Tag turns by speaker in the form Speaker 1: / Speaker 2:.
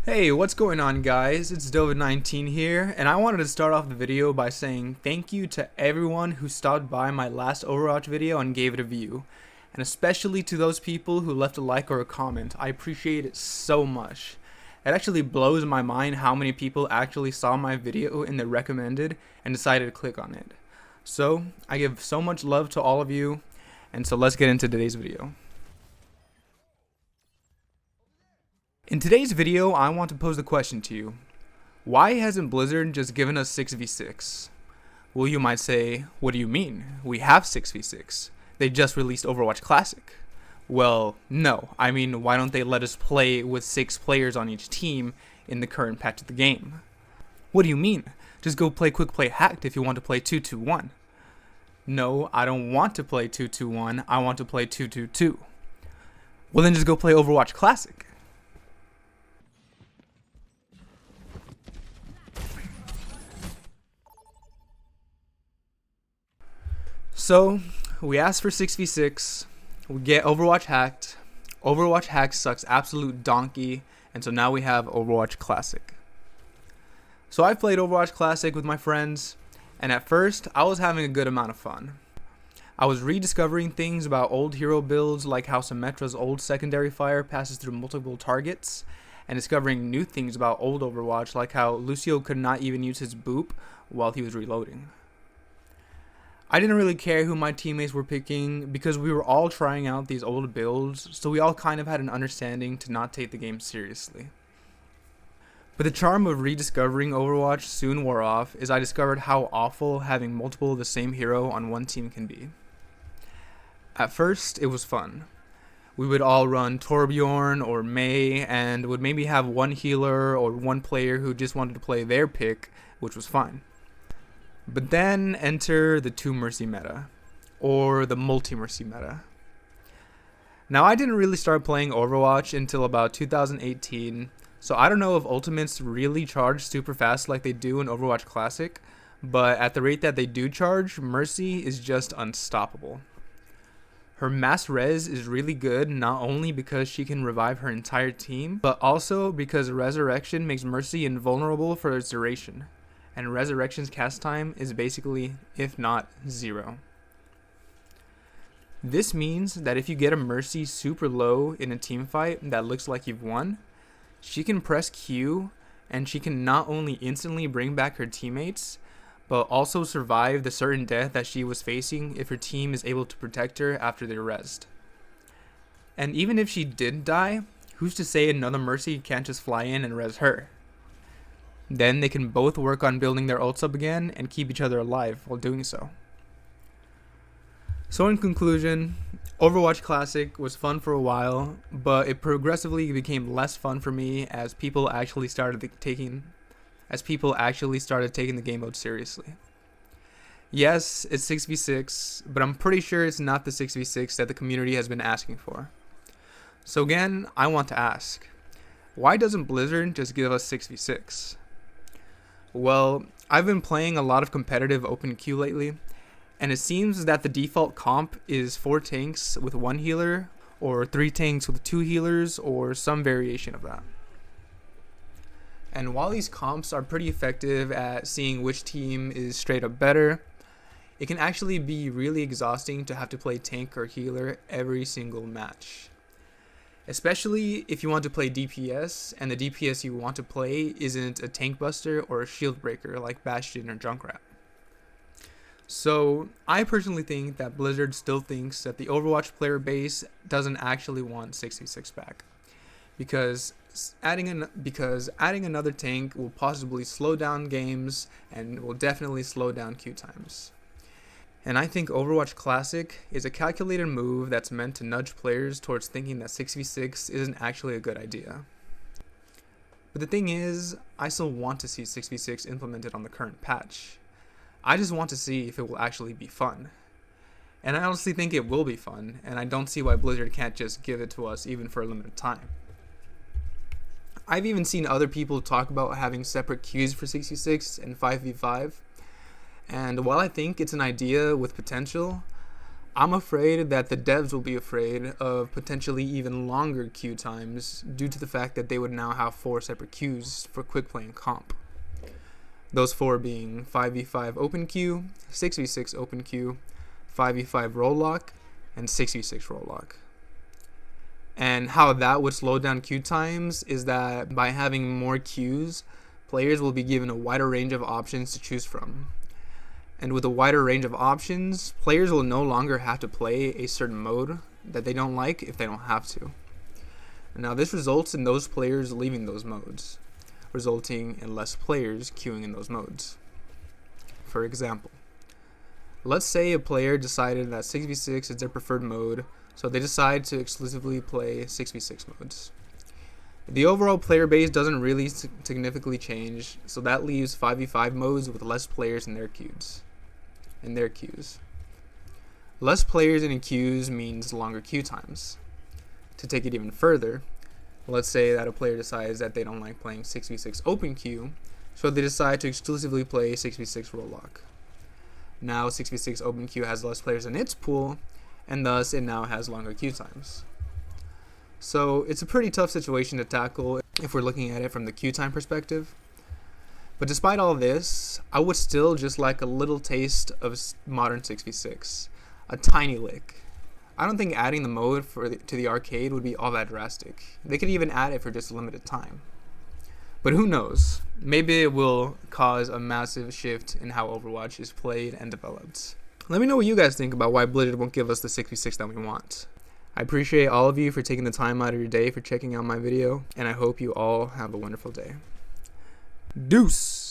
Speaker 1: Hey, what's going on guys? It's Dovid19 here, and I wanted to start off the video by saying thank you to everyone who stopped by my last Overwatch video and gave it a view. And especially to those people who left a like or a comment. I appreciate it so much. It actually blows my mind how many people actually saw my video in the recommended and decided to click on it. So, I give so much love to all of you, and so let's get into today's video. In today's video, I want to pose the question to you. Why hasn't Blizzard just given us 6v6? Well, you might say, what do you mean? We have 6v6. They just released Overwatch Classic. Well, no. I mean, why don't they let us play with 6 players on each team in the current patch of the game? What do you mean? Just go play Quick Play Hacked if you want to play 2-2-1. No, I don't want to play 2-2-1. I want to play 2-2-2. Well, then just go play Overwatch Classic. So, we asked for 6v6, we get Overwatch Hacked, Overwatch Hacked sucks absolute donkey, and so now we have Overwatch Classic. So I played Overwatch Classic with my friends, and at first, I was having a good amount of fun. I was rediscovering things about old hero builds like how Symmetra's old secondary fire passes through multiple targets, and discovering new things about old Overwatch like how Lucio could not even use his boop while he was reloading. I didn't really care who my teammates were picking because we were all trying out these old builds, so we all kind of had an understanding to not take the game seriously. But the charm of rediscovering Overwatch soon wore off as I discovered how awful having multiple of the same hero on one team can be. At first, it was fun. We would all run Torbjorn or Mei and would maybe have one healer or one player who just wanted to play their pick, which was fine. But then enter the 2-Mercy meta, or the multi-Mercy meta. Now I didn't really start playing Overwatch until about 2018, so I don't know if ultimates really charge super fast like they do in Overwatch Classic, but at the rate that they do charge, Mercy is just unstoppable. Her mass res is really good not only because she can revive her entire team, but also because Resurrection makes Mercy invulnerable for its duration. And Resurrection's cast time is basically, if not, 0. This means that if you get a Mercy super low in a team fight that looks like you've won, she can press Q and she can not only instantly bring back her teammates, but also survive the certain death that she was facing if her team is able to protect her after they're rezzed. And even if she did die, who's to say another Mercy can't just fly in and res her? Then they can both work on building their ults up again and keep each other alive while doing so. So in conclusion, Overwatch Classic was fun for a while, but it progressively became less fun for me as people actually started taking the game mode seriously. Yes, it's 6v6, but I'm pretty sure it's not the 6v6 that the community has been asking for. So again, I want to ask, why doesn't Blizzard just give us 6v6? Well, I've been playing a lot of competitive open queue lately, and it seems that the default comp is 4 tanks with 1 healer, or 3 tanks with 2 healers, or some variation of that. And while these comps are pretty effective at seeing which team is straight up better, it can actually be really exhausting to have to play tank or healer every single match. Especially if you want to play DPS, and the DPS you want to play isn't a tank buster or a shield breaker like Bastion or Junkrat. So, I personally think that Blizzard still thinks that the Overwatch player base doesn't actually want 6v6 back. Because adding another tank will possibly slow down games and will definitely slow down queue times. And I think Overwatch Classic is a calculated move that's meant to nudge players towards thinking that 6v6 isn't actually a good idea. But the thing is, I still want to see 6v6 implemented on the current patch. I just want to see if it will actually be fun. And I honestly think it will be fun, and I don't see why Blizzard can't just give it to us even for a limited time. I've even seen other people talk about having separate queues for 6v6 and 5v5. And while I think it's an idea with potential, I'm afraid that the devs will be afraid of potentially even longer queue times due to the fact that they would now have 4 separate queues for quick play and comp. Those 4 being 5v5 open queue, 6v6 open queue, 5v5 roll lock, and 6v6 roll lock. And how that would slow down queue times is that by having more queues, players will be given a wider range of options to choose from. And with a wider range of options, players will no longer have to play a certain mode that they don't like if they don't have to. Now this results in those players leaving those modes, resulting in less players queuing in those modes. For example, let's say a player decided that 6v6 is their preferred mode, so they decide to exclusively play 6v6 modes. The overall player base doesn't really significantly change, so that leaves 5v5 modes with less players in their queues. Less players in queues means longer queue times. To take it even further, let's say that a player decides that they don't like playing 6v6 open queue, so they decide to exclusively play 6v6 roll lock. Now 6v6 open queue has less players in its pool, and thus it now has longer queue times. So it's a pretty tough situation to tackle if we're looking at it from the queue time perspective. But despite all this, I would still just like a little taste of modern 6v6, a tiny lick. I don't think adding the mode to the arcade would be all that drastic. They could even add it for just a limited time. But who knows? Maybe it will cause a massive shift in how Overwatch is played and developed. Let me know what you guys think about why Blizzard won't give us the 6v6 that we want. I appreciate all of you for taking the time out of your day for checking out my video, and I hope you all have a wonderful day. Deuce!